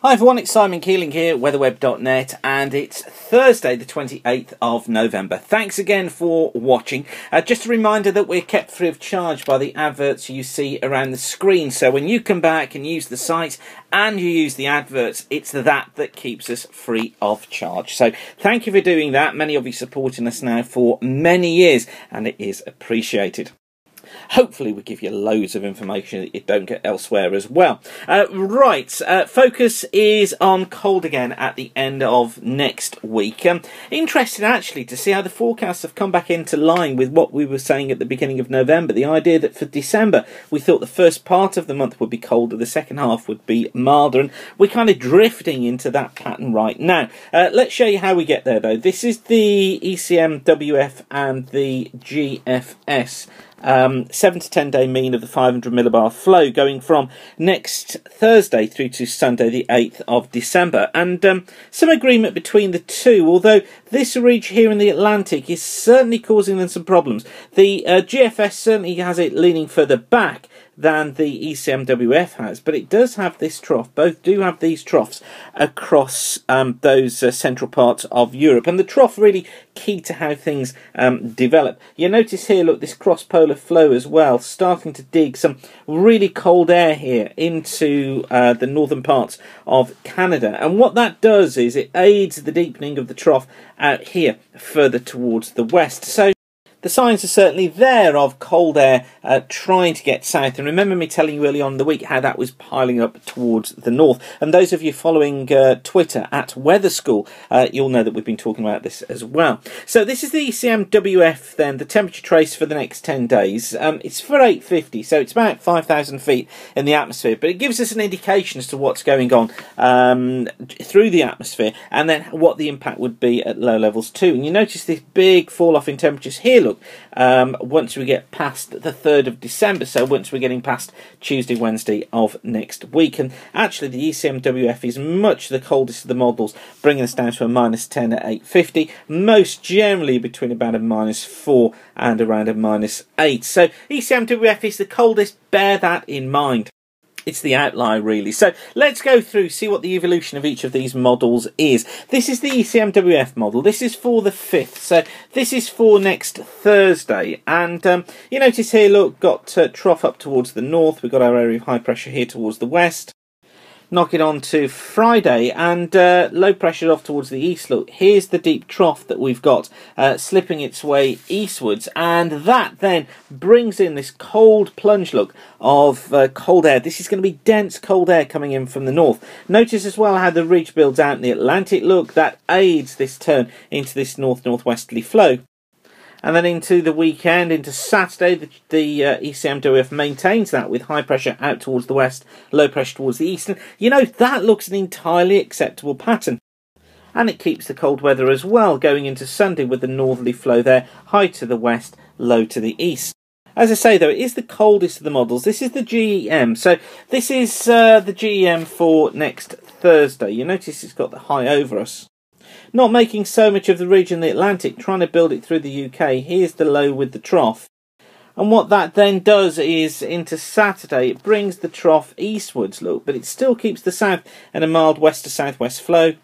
Hi everyone, it's Simon Keeling here, weatherweb.net, and it's Thursday the 28th of November. Thanks again for watching. Just a reminder that we're kept free of charge by the adverts you see around the screen. So when you come back and use the site and you use the adverts, it's that keeps us free of charge. So thank you for doing that. Many of you supporting us now for many years, and it is appreciated. Hopefully we give you loads of information that you don't get elsewhere as well. Focus is on cold again at the end of next week. Interesting actually to see how the forecasts have come back into line with what we were saying at the beginning of November. The idea that for December we thought the first part of the month would be colder, the second half would be milder, and we're kind of drifting into that pattern right now. Let's show you how we get there though. This is the ECMWF and the GFS. 7 to 10 day mean of the 500 millibar flow going from next Thursday through to Sunday the 8th of December, and some agreement between the two, although this ridge here in the Atlantic is certainly causing them some problems. The GFS certainly has it leaning further back than the ECMWF has, but it does have this trough. Both do have these troughs across those central parts of Europe, and the trough really key to how things develop. You notice here, look, this cross-polar flow as well, starting to dig some really cold air here into the northern parts of Canada, and what that does is it aids the deepening of the trough out here further towards the west. So the signs are certainly there of cold air trying to get south. And remember me telling you early on in the week how that was piling up towards the north. And those of you following Twitter at Weather School, you'll know that we've been talking about this as well. So this is the ECMWF then, the temperature trace for the next 10 days. It's for 850, so it's about 5,000 feet in the atmosphere. But it gives us an indication as to what's going on through the atmosphere, and then what the impact would be at low levels too. And you notice this big fall off in temperatures here, look, once we get past the 3rd of December, so once we're getting past Tuesday, Wednesday of next week. And actually the ECMWF is much the coldest of the models, bringing us down to a -10 at 850, most generally between about a -4 and around a -8. So ECMWF is the coldest, bear that in mind. It's the outlier really. So let's go through, see what the evolution of each of these models is. This is the ECMWF model. This is for the 5th. So this is for next Thursday. And you notice here, look, got trough up towards the north. We've got our area of high pressure here towards the west. Knock it on to Friday, and low pressure off towards the east. Look, here's the deep trough that we've got slipping its way eastwards, and that then brings in this cold plunge, look, of cold air. This is going to be dense cold air coming in from the north. Notice as well how the ridge builds out in the Atlantic. Look, that aids this turn into this north-northwesterly flow. And then into the weekend, into Saturday, the ECMWF maintains that with high pressure out towards the west, low pressure towards the east. And, you know, that looks an entirely acceptable pattern. And it keeps the cold weather as well, going into Sunday with the northerly flow there, high to the west, low to the east. As I say, though, it is the coldest of the models. This is the GEM. So this is the GEM for next Thursday. You notice it's got the high over us. Not making so much of the ridge in the Atlantic, trying to build it through the UK. Here's the low with the trough. And what that then does is, into Saturday, it brings the trough eastwards, look, but it still keeps the south and a mild west to southwest flow.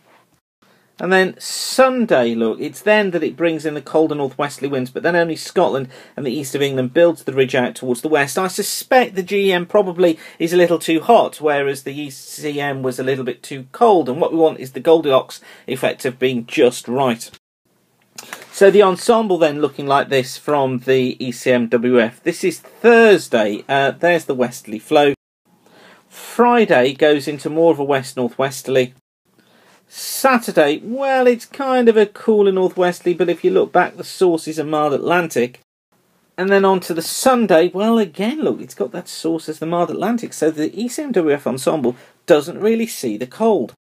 And then Sunday, look, it's then that it brings in the colder northwesterly winds, but then only Scotland and the east of England builds the ridge out towards the west. I suspect the GEM probably is a little too hot, whereas the ECM was a little bit too cold, and what we want is the Goldilocks effect of being just right. So the ensemble then looking like this from the ECMWF. This is Thursday, there's the westerly flow. Friday goes into more of a west-northwesterly. Saturday, well, it's kind of a cooler northwesterly, but if you look back, the source is a mild Atlantic. And then on to the Sunday, well, again, look, it's got that source as the mild Atlantic, so the ECMWF ensemble doesn't really see the cold.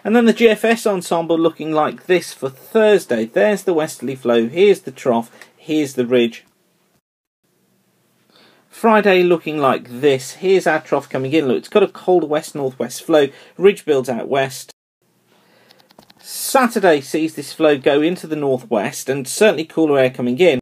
And then the GFS ensemble looking like this for Thursday. There's the westerly flow, here's the trough, here's the ridge. Friday looking like this, here's our trough coming in, look, it's got a cold west-northwest flow, ridge builds out west. Saturday sees this flow go into the northwest and certainly cooler air coming in.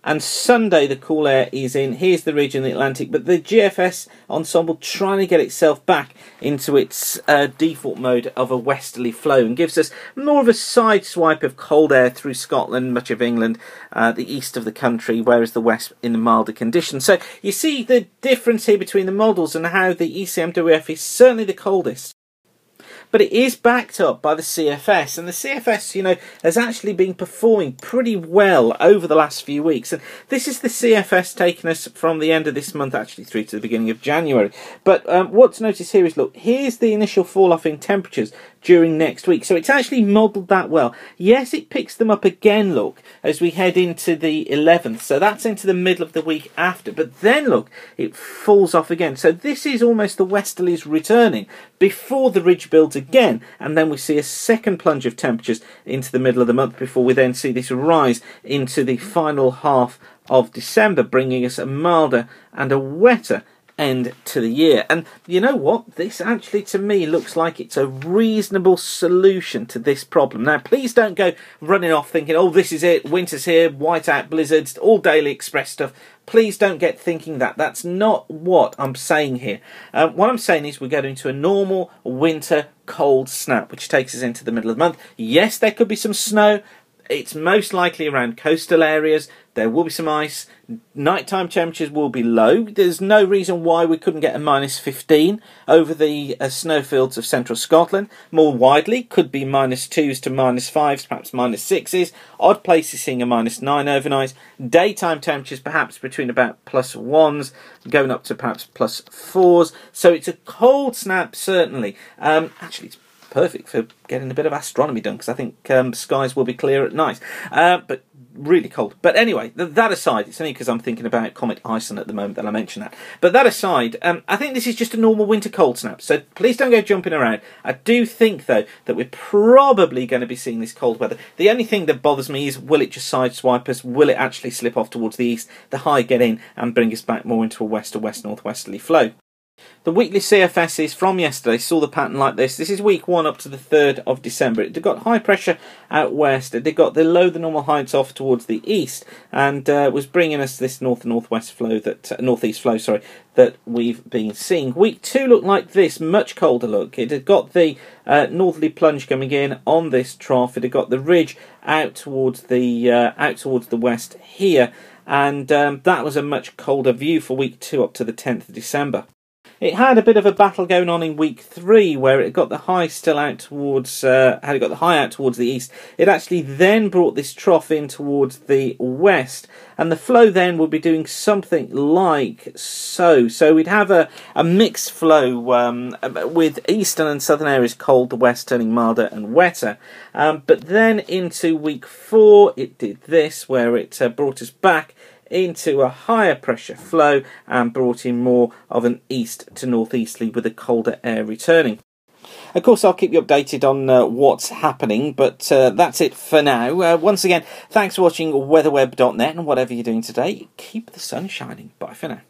And Sunday, the cool air is in. Here's the region of the Atlantic, but the GFS ensemble trying to get itself back into its default mode of a westerly flow and gives us more of a side swipe of cold air through Scotland, much of England, the east of the country, whereas the west in the milder conditions. So you see the difference here between the models and how the ECMWF is certainly the coldest. But it is backed up by the CFS, and the CFS, you know, has actually been performing pretty well over the last few weeks. And this is the CFS taking us from the end of this month actually through to the beginning of January. But what to notice here is, look, here's the initial fall off in temperatures during next week. So it's actually modelled that well. Yes, it picks them up again, look, as we head into the 11th. So that's into the middle of the week after. But then, look, it falls off again. So this is almost the westerlies returning before the ridge builds again. And then we see a second plunge of temperatures into the middle of the month before we then see this rise into the final half of December, bringing us a milder and a wetter end to the year. And you know what, this actually to me looks like it's a reasonable solution to this problem. Now please don't go running off thinking, oh, this is it, winter's here, whiteout blizzards, all Daily Express stuff. Please don't get thinking that. That's not what I'm saying here. What I'm saying is we're going into a normal winter cold snap, which takes us into the middle of the month. Yes, there could be some snow. It's most likely around coastal areas. There will be some ice. Nighttime temperatures will be low. There's no reason why we couldn't get a -15 over the snowfields of central Scotland. More widely, could be -2s to -5s, perhaps -6s. Odd places seeing a -9 overnight. Daytime temperatures perhaps between about +1s, going up to perhaps +4s. So it's a cold snap, certainly. Actually, it's perfect for getting a bit of astronomy done, because I think skies will be clear at night. But really cold. But anyway, that aside, it's only because I'm thinking about Comet Ison at the moment that I mention that. But that aside, I think this is just a normal winter cold snap, so please don't go jumping around. I do think, though, that we're probably going to be seeing this cold weather. The only thing that bothers me is, will it just sideswipe us? Will it actually slip off towards the east, the high get in, and bring us back more into a west or west-northwesterly flow? The weekly CFSs from yesterday saw the pattern like this. This is week 1 up to the 3rd of December. It got high pressure out west. It got the low the normal heights off towards the east, and was bringing us this north and northwest flow, that northeast flow, sorry, that we've been seeing. Week 2 looked like this, much colder look. It had got the northerly plunge coming in on this trough. It had got the ridge out towards the west here, and that was a much colder view for week 2 up to the 10th of December. It had a bit of a battle going on in week 3, where it got the high still out towards, had it got the high out towards the east. It actually then brought this trough in towards the west, and the flow then would be doing something like so. So we'd have a mixed flow with eastern and southern areas cold, the west turning milder and wetter. But then into week 4, it did this, where it brought us back into a higher pressure flow and brought in more of an east to northeasterly with the colder air returning. Of course, I'll keep you updated on what's happening, but that's it for now. Once again, thanks for watching weatherweb.net, and whatever you're doing today, keep the sun shining. Bye for now.